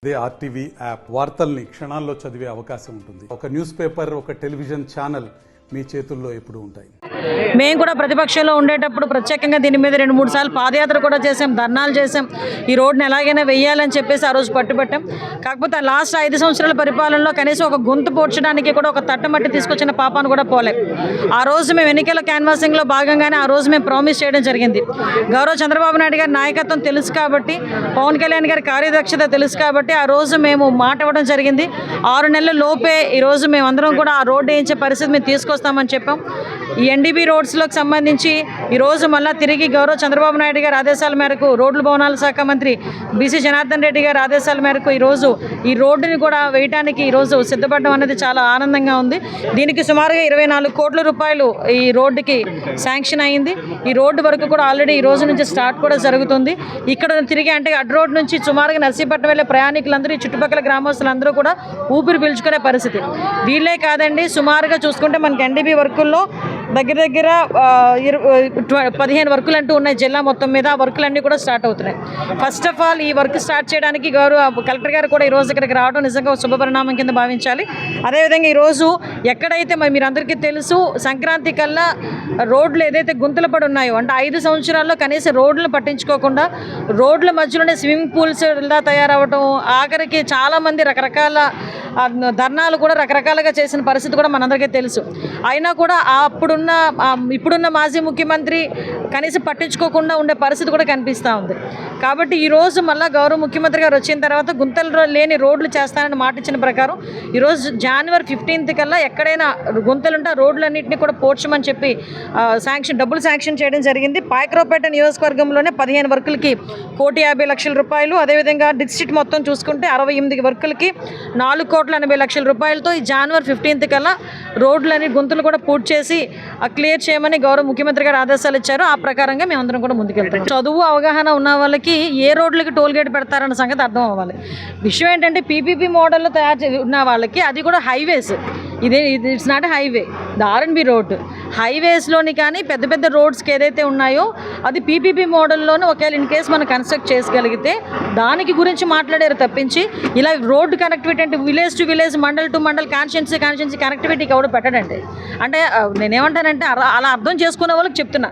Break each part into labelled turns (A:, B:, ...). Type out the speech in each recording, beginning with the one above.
A: ఇదే RTV app వార్తల్ని క్షణాల్లో చదివే అవకాశం ఉంటుంది. ఒక న్యూస్ పేపర్, ఒక టెలివిజన్ ఛానల్ మీ చేతుల్లో ఎప్పుడూ ఉంటాయి.
B: మేము కూడా ప్రతిపక్షంలో ఉండేటప్పుడు ప్రత్యేకంగా దీని మీద 2-3 సార్లు పాదయాత్ర కూడా చేసాం, ధర్నాలు చేసాం. ఈ రోడ్డుని ఎలాగైనా వెయ్యాలని చెప్పేసి ఆ రోజు పట్టుబట్టాం. కాకపోతే లాస్ట్ 5 సంవత్సరాల పరిపాలనలో కనీసం ఒక గొంతు పోడ్చడానికి కూడా ఒక తట్టమట్టి తీసుకొచ్చిన పాపాను కూడా పోలేం. ఆ రోజు మేము ఎన్నికల క్యాన్వాసింగ్లో భాగంగానే ఆ రోజు మేము ప్రామిస్ చేయడం జరిగింది. గౌరవ చంద్రబాబు నాయుడు గారి నాయకత్వం తెలుసు కాబట్టి, పవన్ కళ్యాణ్ గారి కార్యదక్షత తెలుసు కాబట్టి ఆ రోజు మేము మాట ఇవ్వడం జరిగింది. 6 నెలల లోపే ఈరోజు మేమందరం కూడా ఆ రోడ్డు వేయించే పరిస్థితి మేము తీసుకొస్తామని చెప్పాం. ఈ ఎన్డీబీ రోడ్స్లోకి సంబంధించి ఈరోజు మళ్ళీ తిరిగి గౌరవ చంద్రబాబు నాయుడు గారి ఆదేశాల మేరకు, రోడ్లు భవనాల శాఖ మంత్రి బీసీ జనార్దన్ రెడ్డి గారి ఆదేశాల మేరకు ఈరోజు ఈ రోడ్డుని కూడా వేయడానికి ఈరోజు సిద్ధపడడం అనేది చాలా ఆనందంగా ఉంది. దీనికి సుమారుగా 24 కోట్ల రూపాయలు ఈ రోడ్డుకి శాంక్షన్ అయింది. ఈ రోడ్డు వరకు కూడా ఆల్రెడీ ఈ రోజు నుంచి స్టార్ట్ కూడా జరుగుతుంది. ఇక్కడ తిరిగి అంటే అడ్డు రోడ్ నుంచి సుమారుగా నర్సీపట్నం వెళ్ళే ప్రయాణికులందరూ, ఈ చుట్టుపక్కల గ్రామస్తులందరూ కూడా ఊపిరి పీల్చుకునే పరిస్థితి. వీళ్ళే కాదండి, సుమారుగా చూసుకుంటే మనకి ఎన్డీబీ వర్కుల్లో దగ్గర 15 వర్కులు అంటూ ఉన్నాయి జిల్లా మొత్తం మీద. ఆ వర్కులన్నీ కూడా స్టార్ట్ అవుతున్నాయి. ఫస్ట్ ఆఫ్ ఆల్ ఈ వర్క్ స్టార్ట్ చేయడానికి గౌరవ కలెక్టర్ గారు కూడా ఈరోజు ఇక్కడికి రావడం నిజంగా శుభపరిణామం కింద భావించాలి. అదేవిధంగా ఈరోజు ఎక్కడైతే మీరందరికీ తెలుసు, సంక్రాంతి కల్లా రోడ్లు ఏదైతే గుంతలు పడి ఉన్నాయో, అంటే 5 సంవత్సరాల్లో కనీసం రోడ్లను పట్టించుకోకుండా రోడ్ల మధ్యలోనే స్విమ్మింగ్ పూల్స్ ఇలా తయారవడం, ఆఖరికి చాలామంది రకరకాల ధర్నాలు కూడా రకరకాలుగా చేసిన పరిస్థితి కూడా మనందరికీ తెలుసు. అయినా కూడా ఇప్పుడున్న మాజీ ముఖ్యమంత్రి కనీసం పట్టించుకోకుండా ఉండే పరిస్థితి కూడా కనిపిస్తూ ఉంది. కాబట్టి ఈరోజు మళ్ళీ గౌరవ ముఖ్యమంత్రి గారు వచ్చిన తర్వాత గుంతలు లేని రోడ్లు చేస్తానని మాట ఇచ్చిన ప్రకారం ఈరోజు జనవరి 15 కల్లా ఎక్కడైనా గుంతలుంటే రోడ్లన్నింటినీ కూడా పోడ్చమని చెప్పి డబ్బులు శాంక్షన్ చేయడం జరిగింది. పాయకరావుపేట నియోజకవర్గంలోనే 15 వర్కులకి 1,50,00,000 రూపాయలు, అదేవిధంగా డిస్ట్రిక్ట్ మొత్తం చూసుకుంటే 68 వర్కులకి 4,80,00,000 రూపాయలతో ఈ జనవరి 15 కల్లా రోడ్లని గుంతలు కూడా పూర్తి చేసి క్లియర్ చేయమని గౌరవ ముఖ్యమంత్రి గారు ఆదేశాలు ఇచ్చారు. ఆ ప్రకారంగా మేమందరం కూడా ముందుకెళ్తాం. చదువు అవగాహన ఉన్న వాళ్ళకి ఏ రోడ్లకి టోల్ గేట్ పెడతారన్న సంగతి అర్థం అవ్వాలి. విషయం ఏంటంటే పీపీపీ మోడల్లో ఉన్న వాళ్ళకి అది కూడా highways, it's not highway, RNB road. హైవేస్లోని కానీ పెద్ద పెద్ద రోడ్స్కి ఏదైతే ఉన్నాయో అది పీపీపీ మోడల్లోనే ఒకవేళ ఇన్ కేసు మనం కన్స్ట్రక్ట్ చేసుకోగలిగితే దానికి గురించి మాట్లాడారు తప్పించి ఇలా రోడ్డు కనెక్టివిటీ అంటే village to village, mandal to mandal, constituency కనెక్టివిటీకి ఎవడు పెట్టడండి. అంటే నేనేమంటానంటే అలా అర్థం చేసుకునే వాళ్ళకి చెప్తున్నా.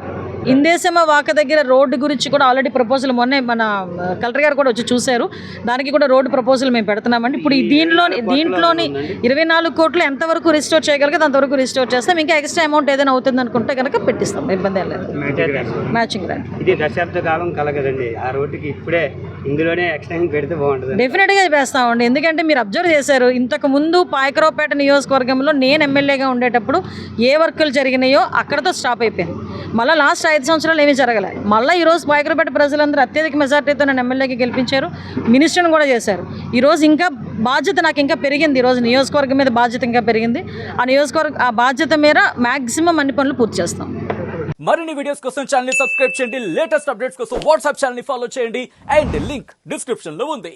B: ఇందేశమ వాక దగ్గర రోడ్డు గురించి కూడా ఆల్రెడీ ప్రపోజల్ మొన్నే మన కలెక్టర్ గారు కూడా వచ్చి చూశారు. దానికి కూడా రోడ్డు ప్రపోజల్ మేము పెడుతున్నామండి. ఇప్పుడు దీంట్లోని 24 కోట్లు ఎంతవరకు రిస్టోర్ చేయగలిగితే అంతవరకు రిస్టోర్ చేస్తాం. ఇంకా ఎక్స్ట్రా అమౌంట్ ఏదైనా అవుతుంది అనుకుంటే కనుక పెట్టిస్తాం, ఇబ్బంది ఏం లేదు. మ్యాచింగ్ గ్రాంట్
C: ఇది దశాబ్ద కాలం కలగదండి. ఆ రోడ్డుకి ఇప్పుడే ఇందులోనే ఎక్స్టెన్షన్ పెడితే బాగుంటుంది.
B: డెఫినెట్గా వేస్తామండి. ఎందుకంటే మీరు అబ్జర్వ్ చేశారు, ఇంతకు ముందు పాయకరావుపేట నియోజకవర్గంలో నేను ఎమ్మెల్యేగా ఉండేటప్పుడు ఏ వర్కులు జరిగినాయో అక్కడతో స్టాప్ అయిపోయింది. మళ్ళీ లాస్ట్ 5 సంవత్సరాలు ఏమీ జరగలేదు. మళ్ళీ ఈరోజు పాయకరావుపేట ప్రజలందరూ అత్యధిక మెజార్టీతో నన్ను ఎమ్మెల్యేకి గెలిపించారు, మినిస్టర్ని కూడా చేశారు. ఈరోజు ఇంకా బాధ్యత నాకు ఇంకా పెరిగింది. ఈరోజు నియోజకవర్గం మీద బాధ్యత ఇంకా పెరిగింది. ఆ బాధ్యత మేర మ్యాక్సిమం అన్ని పనులు పూర్తి చేస్తాం.
D: మరిన్ని వీడియోస్ కోసం ఛానల్ ని సబ్స్క్రైబ్ చేయండి. లేటెస్ట్ అప్డేట్స్ కోసం వాట్సాప్ ఛానల్ ని ఫాలో చేయండి. అండ్ లింక్ డిస్క్రిప్షన్ లో ఉంది.